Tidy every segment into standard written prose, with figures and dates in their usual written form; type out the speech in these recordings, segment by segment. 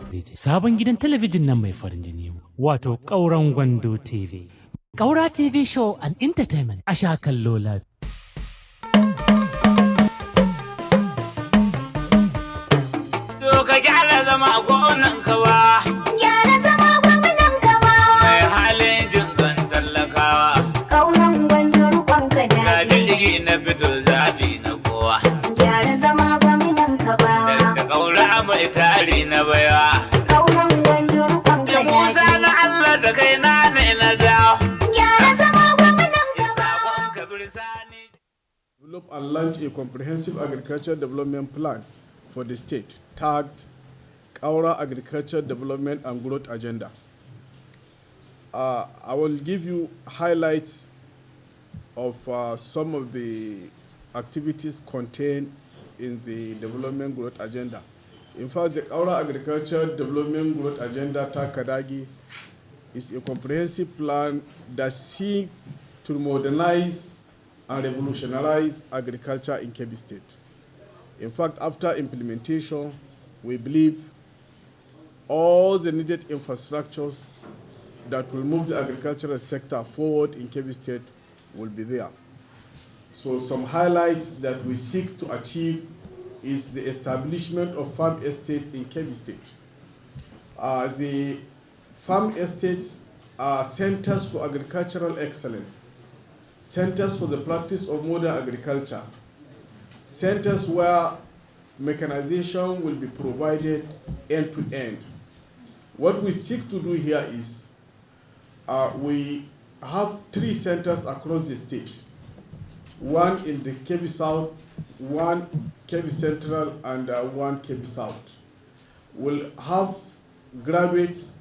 Sabon gidan talabijin nan mai farin jini wato ƙauren Gwando TV. Ƙaura TV Show and Entertainment a sha kallo lafiya. To ka gyara zama gonan kawa. Gyara zama gwamnan kawa. Mai halin jin kan tallakawa. Ƙauren Gwando rukon ka Ga daɗi. jirgi na fito zaɓi na kowa. Gyara zama gwamnan kawa. Daga ƙaura mai tari na baya. Ƙauren Gwando rukon ka Da Musa daɗi. na Allah da kai na ne na dawo. Gyara zama gwamnan kawa. Sabon kabir sani. Develop and launch a comprehensive agriculture development plan for the state, tagged Kaura Agriculture Development and Growth Agenda. I will give you highlights of some of the activities contained in the Development Growth Agenda. In fact, the Kaura Agriculture Development Growth Agenda, Takadagi, is a comprehensive plan that seeks to modernize and revolutionize agriculture in Kebbi State. In fact, after implementation, we believe all the needed infrastructures that will move the agricultural sector forward in Kebbi State will be there. So some highlights that we seek to achieve is the establishment of farm estates in Kebbi State. The farm estates are centers for agricultural excellence, centers for the practice of modern agriculture, centers where mechanization will be provided end to end. What we seek to do here is we have 3 centers across the state, one in the Kebbi South, one Kebbi Central, and one Kebbi South. We'll have graduates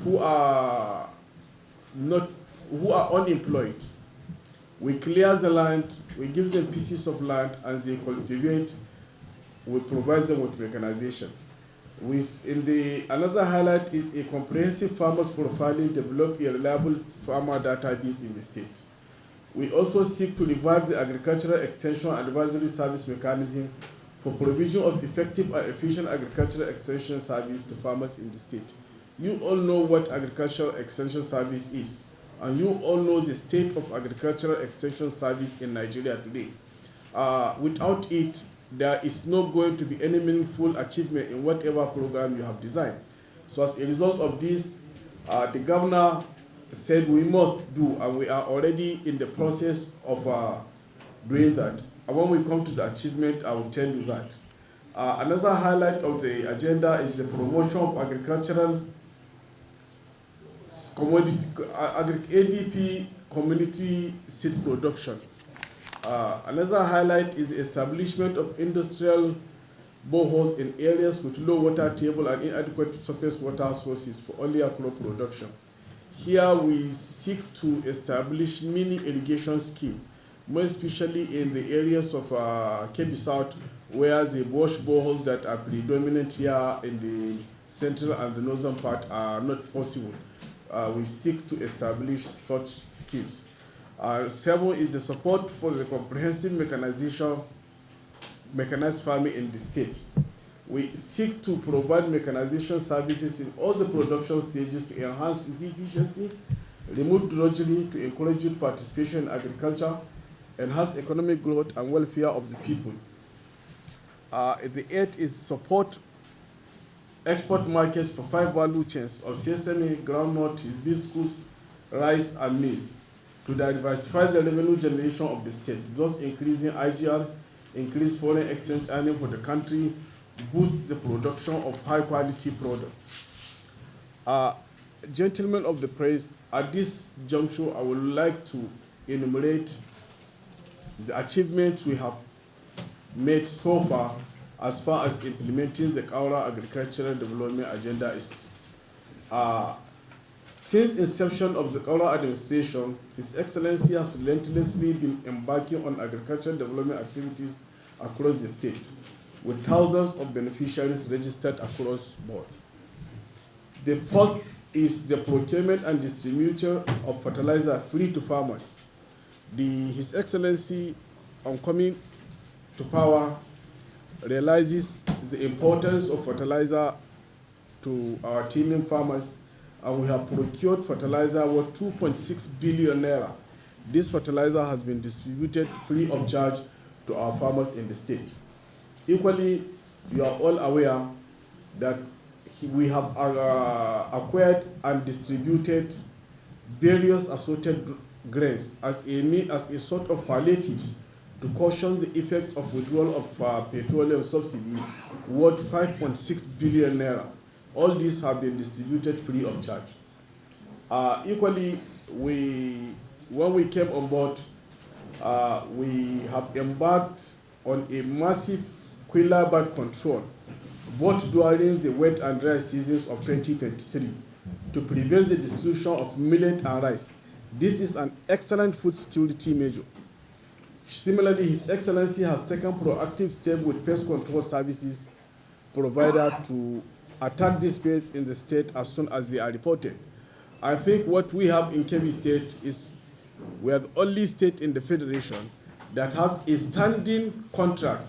who are unemployed. We clear the land, we give them pieces of land, and they cultivate. We provide them with mechanization. Another highlight is a comprehensive farmers profiling, develop a reliable farmer database in the state. We also seek to revive the agricultural extension advisory service mechanism for provision of effective and efficient agricultural extension service to farmers in the state. You all know what agricultural extension service is, and you all know the state of agricultural extension service in Nigeria today. Without it, there is not going to be any meaningful achievement in whatever program you have designed. So as a result of this, the governor said we must do, and we are already in the process of doing that. And when we come to the achievement, I will tell you that. Another highlight of the agenda is the promotion of agricultural commodity, ADP community seed production. Another highlight is the establishment of industrial boreholes in areas with low water table and inadequate surface water sources for earlier crop production. Here we seek to establish mini irrigation scheme, more especially in the areas of Kebbi South, where the bush boreholes that are predominant here in the central and the northern part are not possible. We seek to establish such schemes. 7 is the support for the comprehensive mechanized farming in the state. We seek to provide mechanization services in all the production stages to enhance its efficiency, remove drudgery to encourage youth participation in agriculture, enhance economic growth and welfare of the people. The 8 is support export markets for 5 value chains of sesame, groundnut, hibiscus, rice, and maize to diversify the revenue generation of the state, thus increasing IGR, increase foreign exchange earning for the country, boost the production of high-quality products. Gentlemen of the press, at this juncture, I would like to enumerate the achievements we have made so far as implementing the Kaura Agricultural Development Agenda is. Since inception of the Kaura administration, His Excellency has relentlessly been embarking on agricultural development activities across the state, with thousands of beneficiaries registered across board. The first is the procurement and distribution of fertilizer free to farmers. His Excellency, on coming to power, realizes the importance of fertilizer to our teeming farmers, and we have procured fertilizer worth 2.6 billion naira. This fertilizer has been distributed free of charge to our farmers in the state. Equally, you are all aware that we have acquired and distributed various assorted grains as a sort of palliatives to caution the effect of withdrawal of petroleum subsidy worth 5.6 billion naira. All these have been distributed free of charge. Equally, when we came on board, we have embarked on a massive quilla bird control, both during the wet and dry seasons of 2023, to prevent the destruction of millet and rice. This is an excellent food security measure. Similarly, His Excellency has taken proactive steps with pest control services provider to attack these pests in the state as soon as they are reported. I think what we have in Kebbi State is we are the only state in the federation that has a standing contract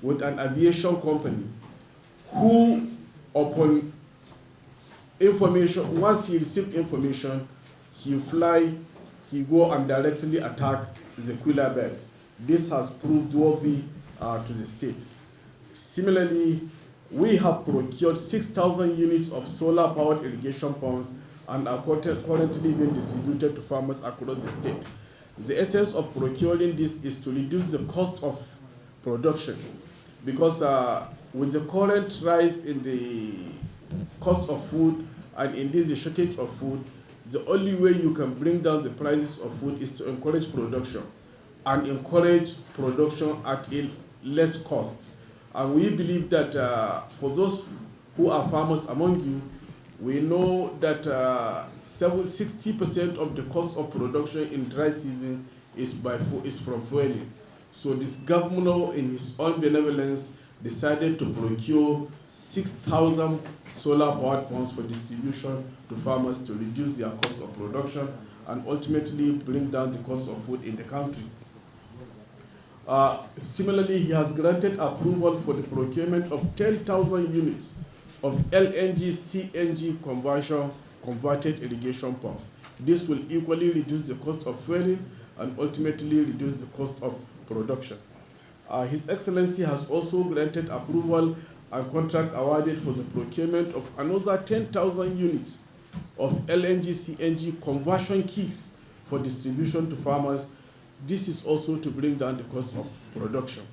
with an aviation company who, upon information, once he received information, he fly, he go and directly attack the quilla birds. This has proved worthy to the state. Similarly, we have procured 6,000 units of solar-powered irrigation pumps and are currently being distributed to farmers across the state. The essence of procuring this is to reduce the cost of production, because with the current rise in the cost of food and indeed the shortage of food, the only way you can bring down the prices of food is to encourage production and encourage production at a less cost. And we believe that for those who are farmers among you, we know that 60% of the cost of production in dry season is from fueling. So this governor, in his own benevolence, decided to procure 6,000 solar-powered pumps for distribution to farmers to reduce their cost of production and ultimately bring down the cost of food in the country. Similarly, he has granted approval for the procurement of 10,000 units of LNG CNG converted irrigation pumps. This will equally reduce the cost of fueling and ultimately reduce the cost of production. His Excellency has also granted approval and contract awarded for the procurement of another 10,000 units of LNG CNG conversion kits for distribution to farmers. This is also to bring down the cost of production.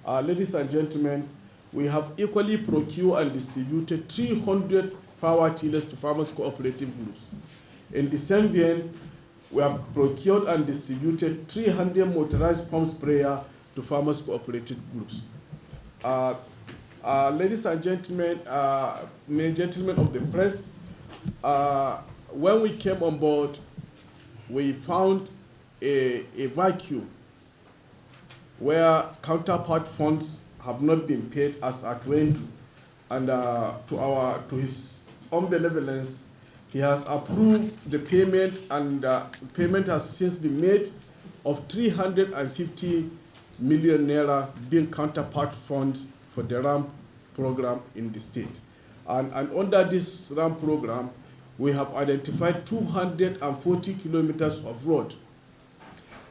Ladies and gentlemen, we have equally procured and distributed 300 power tillers to farmers cooperative groups. In the same vein, we have procured and distributed 300 motorized pump sprayer to farmers cooperative groups. Ladies and gentlemen, gentlemen of the press, when we came on board, we found a vacuum where counterpart funds have not been paid as at when to. And to his own benevolence, he has approved the payment, and payment has since been made of 350 million naira being counterpart funds for the RAM program in the state. And under this RAM program, we have identified 240 kilometers of road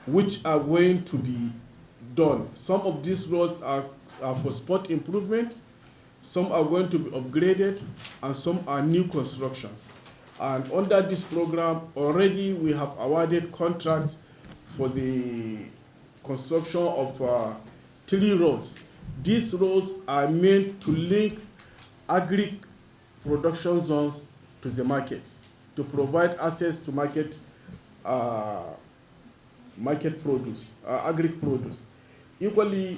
which are going to be done. Some of these roads are for spot improvement, some are going to be upgraded, and some are new constructions. And under this program, already we have awarded contracts for the construction of 3 roads. These roads are meant to link agri production zones to the markets, to provide access to market produce, agri produce. Equally,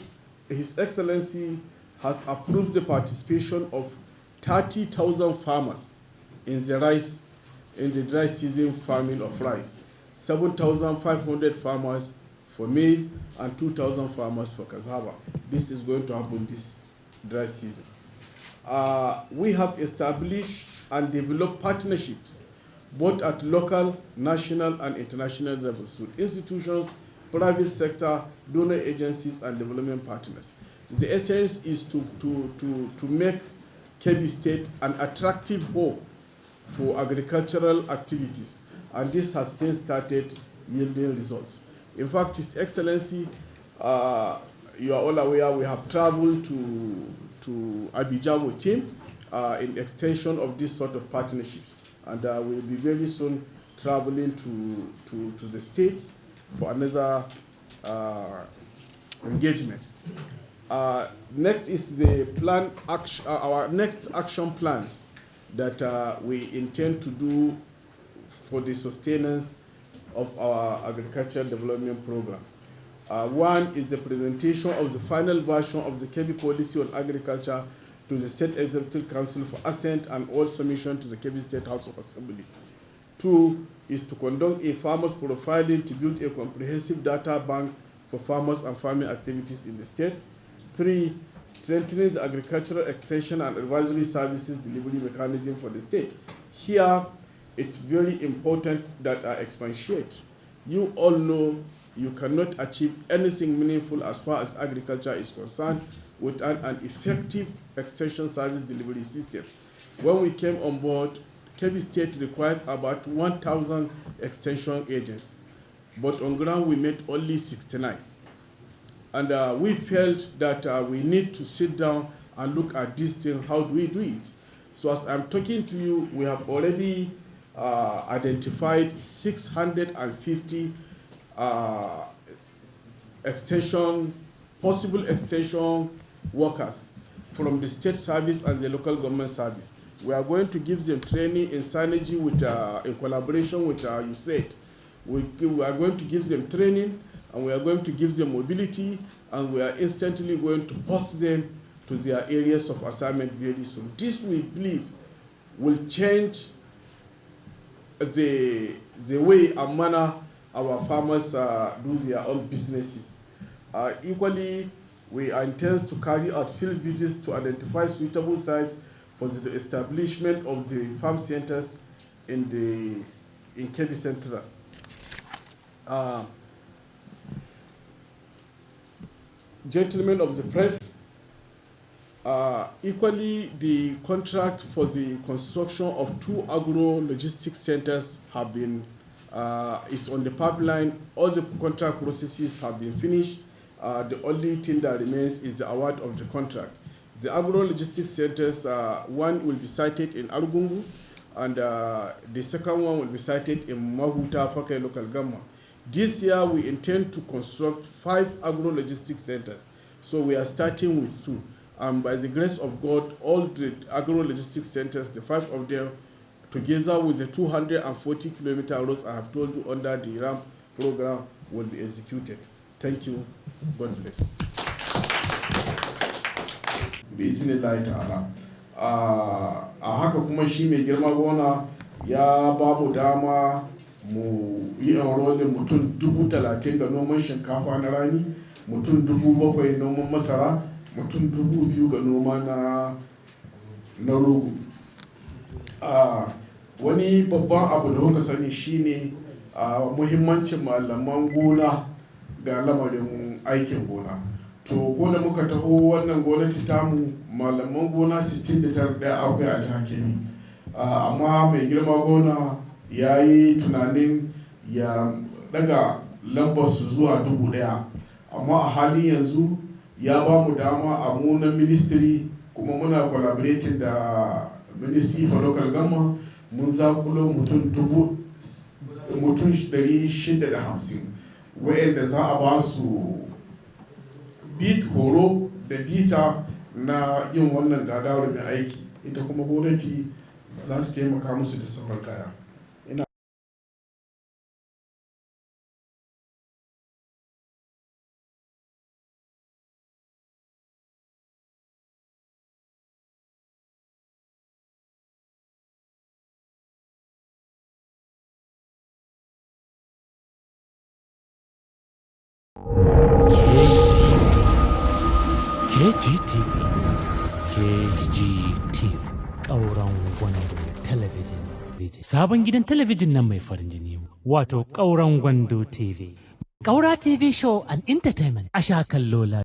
His Excellency has approved the participation of 30,000 farmers in the dry season farming of rice, 7,500 farmers for maize, and 2,000 farmers for cassava. This is going to happen this dry season. We have established and developed partnerships both at local, national, and international levels with institutions, private sector, donor agencies, and development partners. The essence is to make Kebbi State an attractive hub for agricultural activities, and this has since started yielding results. In fact, His Excellency, you are all aware we have traveled to Abidjan with him in extension of this sort of partnerships, and we'll be very soon traveling to the States for another engagement. Next is the plan action, our next action plans that we intend to do for the sustenance of our agricultural development program. One is the presentation of the final version of the Kebbi policy on agriculture to the State Executive Council for assent and all submission to the Kebbi State House of Assembly. Two is to conduct a farmers profiling to build a comprehensive data bank for farmers and farming activities in the state. Three, strengthening the agricultural extension and advisory services delivery mechanism for the state. Here, it's very important that I expatiate. You all know you cannot achieve anything meaningful as far as agriculture is concerned without an effective extension service delivery system. When we came on board, Kebbi State requires about 1,000 extension agents, but on ground we met only 69. And we felt that we need to sit down and look at this thing, how do we do it? So as I'm talking to you, we have already identified 650 possible extension workers from the state service and the local government service. We are going to give them training in synergy with, in collaboration with USAID. We are going to give them training, and we are going to give them mobility, and we are instantly going to post them to their areas of assignment very soon. This, we believe, will change the way and manner our farmers do their own businesses. Equally, we intend to carry out field visits to identify suitable sites for the establishment of the farm centers in Kebbi Central. Gentlemen of the press, equally, the contract for the construction of 2 agro-logistics centers have been is on the pipeline. All the contract processes have been finished. The only thing that remains is the award of the contract. The agro-logistics centers, one will be sited in Argungu, and the second one will be sited in Mahuta, Fakai local government. This year, we intend to construct 5 agro-logistics centers. So we are starting with 2. And by the grace of God, all the agro-logistics centers, the 5 of them, together with the 240-kilometer roads I have told you under the RAMP program, will be executed. Thank you. God bless. Bismillah ta'ala. A haka kuma shi mai girma gona ya ba mu dama mu yi enrolling mutum 30,000 ga noman shinkafa na rani, mutum 7,000 noman masara, mutum 2,000 ga noma na rogo. Wani babban abu da kuka sani shine muhimmancin malaman gona ga lamarin aikin gona. To ko da muka taho wannan gwamnati tamu, malaman gona 69 akwai a jihar Kebbi. Amma mai girma gona ya yi tunanin ya daga lambar su zuwa 1,000. Amma a halin yanzu ya ba mu dama a mu na ministry, kuma muna collaborating da Ministry for Local Government, mun zakulo mutum 650 wa'anda za a ba su horo da bita na yin wannan gagarumin aiki. Ita kuma gwamnati za ta taimaka musu da sauran kaya. KGTV, ƙauren gwando talabijin. Sabon gidan talabijin nan mai farin jini, wato ƙauren gwando TV. Ƙaura TV Show and Entertainment a sha kallo